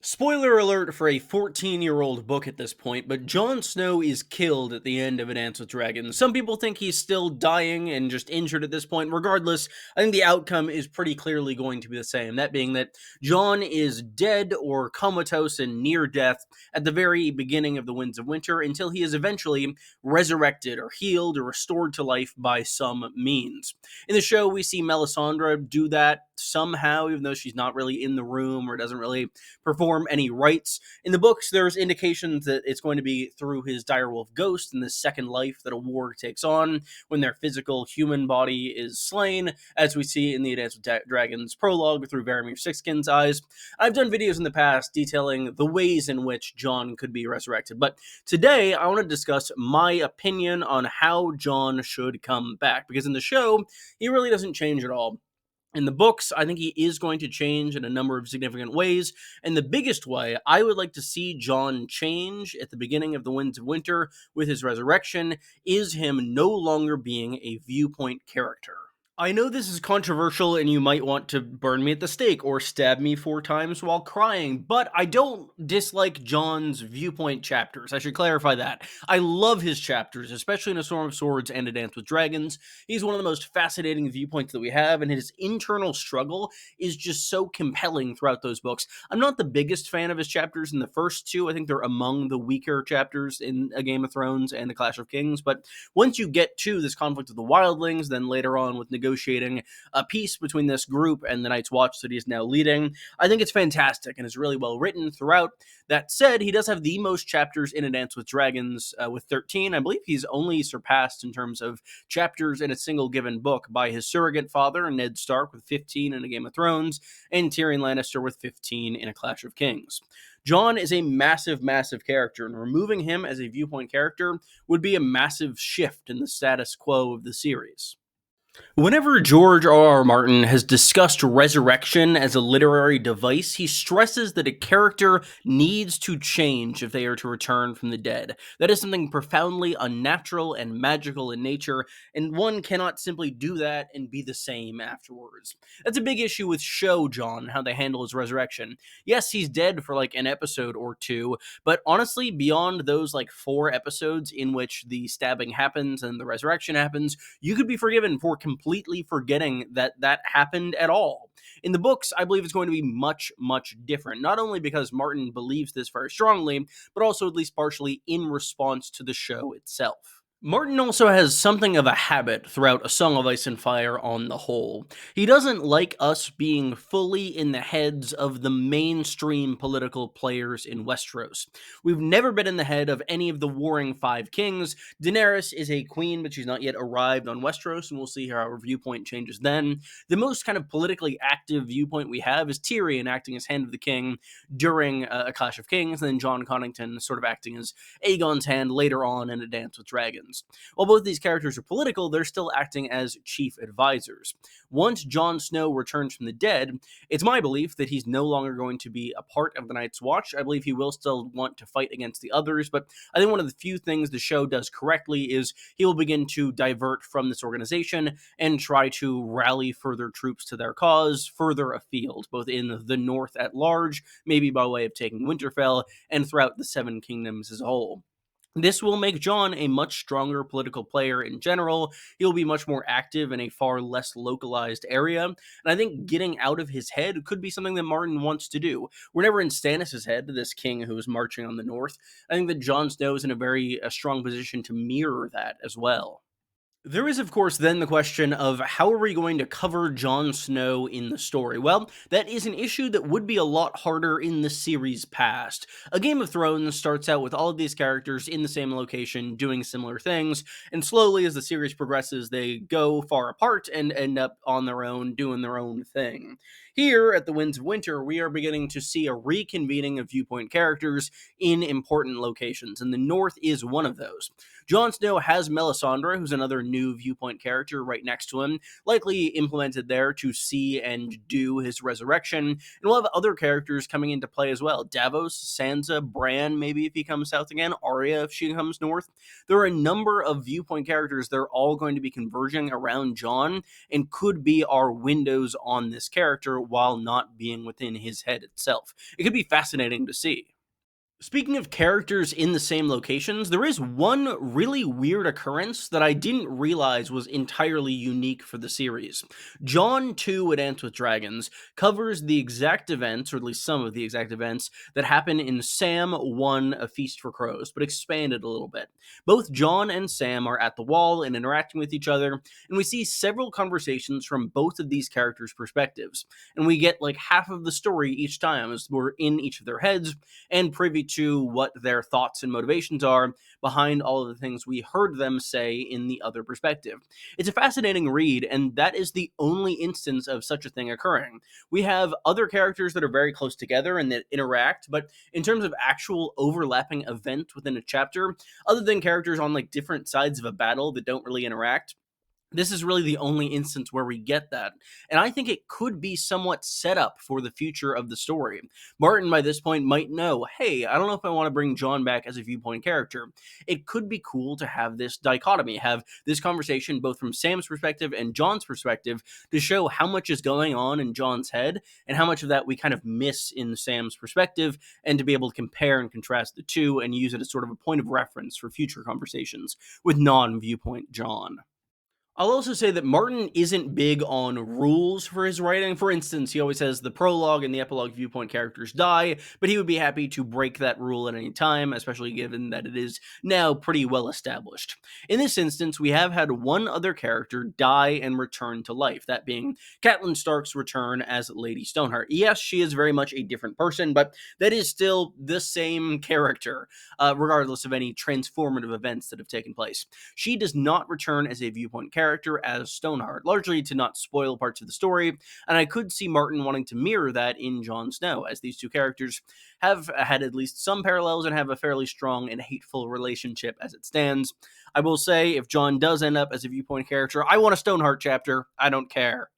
Spoiler alert for a 14-year-old book at this point, but Jon Snow is killed at the end of A Dance with Dragons. Some people think he's still dying and just injured at this point. Regardless, I think the outcome is pretty clearly going to be the same. That being that Jon is dead or comatose and near death at the very beginning of the Winds of Winter until he is eventually resurrected or healed or restored to life by some means. In the show, we see Melisandre do that somehow, even though she's not really in the room or doesn't really perform any rites. In the books, there's indications that it's going to be through his direwolf ghost in this second life that a warg takes on when their physical human body is slain, as we see in the Dance with Dragons prologue through Varamir Sixskin's eyes. I've done videos in the past detailing the ways in which Jon could be resurrected, but today I want to discuss my opinion on how Jon should come back, because in the show, he really doesn't change at all. In the books, I think he is going to change in a number of significant ways, and the biggest way I would like to see Jon change at the beginning of the Winds of Winter with his resurrection is him no longer being a viewpoint character. I know this is controversial and you might want to burn me at the stake or stab me 4 times while crying, but I don't dislike Jon's viewpoint chapters. I should clarify that. I love his chapters, especially in A Storm of Swords and A Dance with Dragons. He's one of the most fascinating viewpoints that we have, and his internal struggle is just so compelling throughout those books. I'm not the biggest fan of his chapters in the first two. I think they're among the weaker chapters in A Game of Thrones and A Clash of Kings, but once you get to this conflict of the wildlings, then later on with negotiating a peace between this group and the Night's Watch that he's now leading, I think it's fantastic and is really well written throughout. That said, he does have the most chapters in A Dance with Dragons with 13. I believe he's only surpassed in terms of chapters in a single given book by his surrogate father, Ned Stark, with 15 in A Game of Thrones, and Tyrion Lannister with 15 in A Clash of Kings. Jon is a massive, massive character, and removing him as a viewpoint character would be a massive shift in the status quo of the series. Whenever George R.R. Martin has discussed resurrection as a literary device, he stresses that a character needs to change if they are to return from the dead. That is something profoundly unnatural and magical in nature, and one cannot simply do that and be the same afterwards. That's a big issue with Show Jon, how they handle his resurrection. Yes, he's dead for like an episode or two, but honestly, beyond those like 4 episodes in which the stabbing happens and the resurrection happens, you could be forgiven for completely forgetting that that happened at all. In the books, I believe it's going to be much, much different. Not only because Martin believes this very strongly, but also at least partially in response to the show itself. Martin also has something of a habit throughout A Song of Ice and Fire on the whole. He doesn't like us being fully in the heads of the mainstream political players in Westeros. We've never been in the head of any of the warring 5 kings. Daenerys is a queen, but she's not yet arrived on Westeros, and we'll see how our viewpoint changes then. The most kind of politically active viewpoint we have is Tyrion acting as Hand of the King during A Clash of Kings, and then Jon Connington sort of acting as Aegon's hand later on in A Dance with Dragons. While both these characters are political, they're still acting as chief advisors. Once Jon Snow returns from the dead, it's my belief that he's no longer going to be a part of the Night's Watch. I believe he will still want to fight against the others, but I think one of the few things the show does correctly is he will begin to divert from this organization and try to rally further troops to their cause further afield, both in the North at large, maybe by way of taking Winterfell, and throughout the Seven Kingdoms as a whole. This will make Jon a much stronger political player in general. He'll be much more active in a far less localized area. And I think getting out of his head could be something that Martin wants to do. We're never in Stannis' head, this king who is marching on the north. I think that Jon Snow is in a very strong position to mirror that as well. There is, of course, then the question of how are we going to cover Jon Snow in the story? Well, that is an issue that would be a lot harder in the series past. A Game of Thrones starts out with all of these characters in the same location doing similar things, and slowly as the series progresses, they go far apart and end up on their own doing their own thing. Here at the Winds of Winter, we are beginning to see a reconvening of viewpoint characters in important locations, and the North is one of those. Jon Snow has Melisandre, who's another new viewpoint character right next to him, likely implemented there to see and do his resurrection, and we'll have other characters coming into play as well. Davos, Sansa, Bran, maybe if he comes south again, Arya if she comes north. There are a number of viewpoint characters that are all going to be converging around Jon and could be our windows on this character while not being within his head itself. It could be fascinating to see. Speaking of characters in the same locations, there is one really weird occurrence that I didn't realize was entirely unique for the series. John 2 at Ants with Dragons covers the exact events, or at least some of the exact events, that happen in Sam 1 A Feast for Crows, but expanded a little bit. Both John and Sam are at the wall and interacting with each other, and we see several conversations from both of these characters' perspectives. And we get like half of the story each time as we're in each of their heads and privy to what their thoughts and motivations are behind all of the things we heard them say in the other perspective. It's a fascinating read, and that is the only instance of such a thing occurring. We have other characters that are very close together and that interact, but in terms of actual overlapping event within a chapter, other than characters on like different sides of a battle that don't really interact, this is really the only instance where we get that. And I think it could be somewhat set up for the future of the story. Martin, by this point, might know, hey, I don't know if I want to bring John back as a viewpoint character. It could be cool to have this dichotomy, have this conversation both from Sam's perspective and John's perspective to show how much is going on in John's head and how much of that we kind of miss in Sam's perspective, and to be able to compare and contrast the two and use it as sort of a point of reference for future conversations with non-viewpoint John. I'll also say that Martin isn't big on rules for his writing. For instance, he always says the prologue and the epilogue viewpoint characters die, but he would be happy to break that rule at any time, especially given that it is now pretty well established. In this instance, we have had one other character die and return to life, that being Catelyn Stark's return as Lady Stoneheart. Yes, she is very much a different person, but that is still the same character, regardless of any transformative events that have taken place. She does not return as a viewpoint character as Stoneheart, largely to not spoil parts of the story, and I could see Martin wanting to mirror that in Jon Snow, as these two characters have had at least some parallels and have a fairly strong and hateful relationship as it stands. I will say, if Jon does end up as a viewpoint character, I want a Stoneheart chapter. I don't care.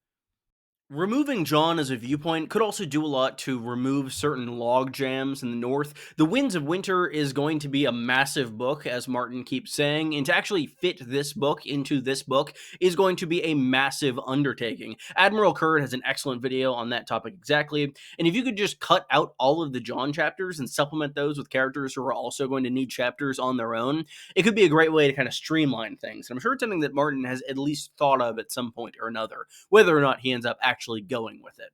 Removing John as a viewpoint could also do a lot to remove certain log jams in the north. The Winds of Winter is going to be a massive book, as Martin keeps saying, and to actually fit this book into this book is going to be a massive undertaking. Admiral Curd has an excellent video on that topic exactly, and if you could just cut out all of the John chapters and supplement those with characters who are also going to need chapters on their own, it could be a great way to kind of streamline things. And I'm sure it's something that Martin has at least thought of at some point or another, whether or not he ends up actually going with it.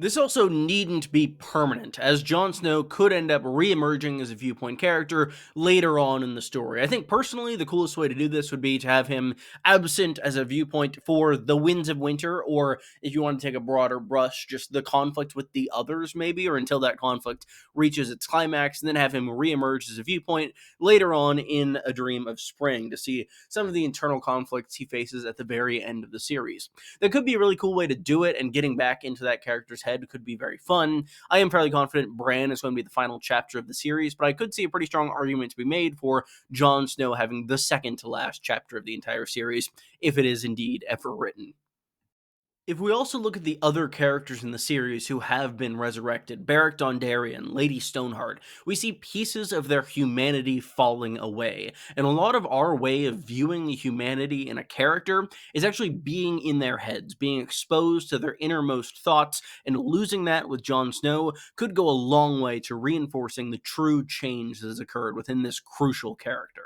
This also needn't be permanent, as Jon Snow could end up re-emerging as a viewpoint character later on in the story. I think personally the coolest way to do this would be to have him absent as a viewpoint for the Winds of Winter, or if you want to take a broader brush, just the conflict with the others maybe, or until that conflict reaches its climax, and then have him re-emerge as a viewpoint later on in A Dream of Spring to see some of the internal conflicts he faces at the very end of the series. That could be a really cool way to do it, and getting back into that character's head could be very fun. I am fairly confident Bran is going to be the final chapter of the series, but I could see a pretty strong argument to be made for Jon Snow having the second to last chapter of the entire series, if it is indeed ever written. If we also look at the other characters in the series who have been resurrected, Beric Dondarrion, Lady Stoneheart, we see pieces of their humanity falling away. And a lot of our way of viewing the humanity in a character is actually being in their heads, being exposed to their innermost thoughts, and losing that with Jon Snow could go a long way to reinforcing the true change that has occurred within this crucial character.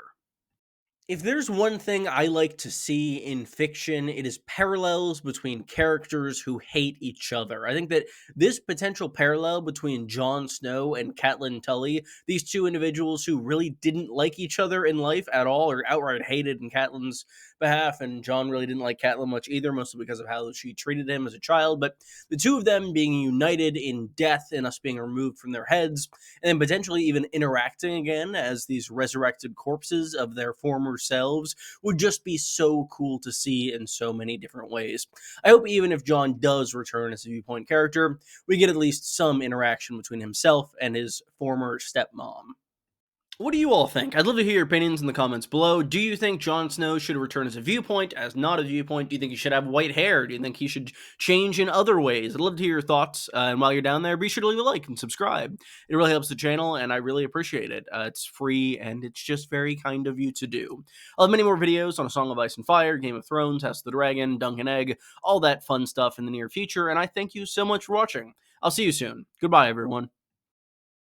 If there's one thing I like to see in fiction, it is parallels between characters who hate each other. I think that this potential parallel between Jon Snow and Catelyn Tully, these two individuals who really didn't like each other in life at all, or outright hated in Catelyn's behalf, and Jon really didn't like Catelyn much either, mostly because of how she treated him as a child, but the two of them being united in death and us being removed from their heads, and then potentially even interacting again as these resurrected corpses of their former selves would just be so cool to see in so many different ways. I hope even if Jon does return as a viewpoint character, we get at least some interaction between himself and his former stepmom. What do you all think? I'd love to hear your opinions in the comments below. Do you think Jon Snow should return as a viewpoint, as not a viewpoint? Do you think he should have white hair? Do you think he should change in other ways? I'd love to hear your thoughts. And while you're down there, be sure to leave a like and subscribe. It really helps the channel, and I really appreciate it. It's free, and it's just very kind of you to do. I'll have many more videos on A Song of Ice and Fire, Game of Thrones, House of the Dragon, Dunk and Egg, all that fun stuff in the near future, and I thank you so much for watching. I'll see you soon. Goodbye, everyone.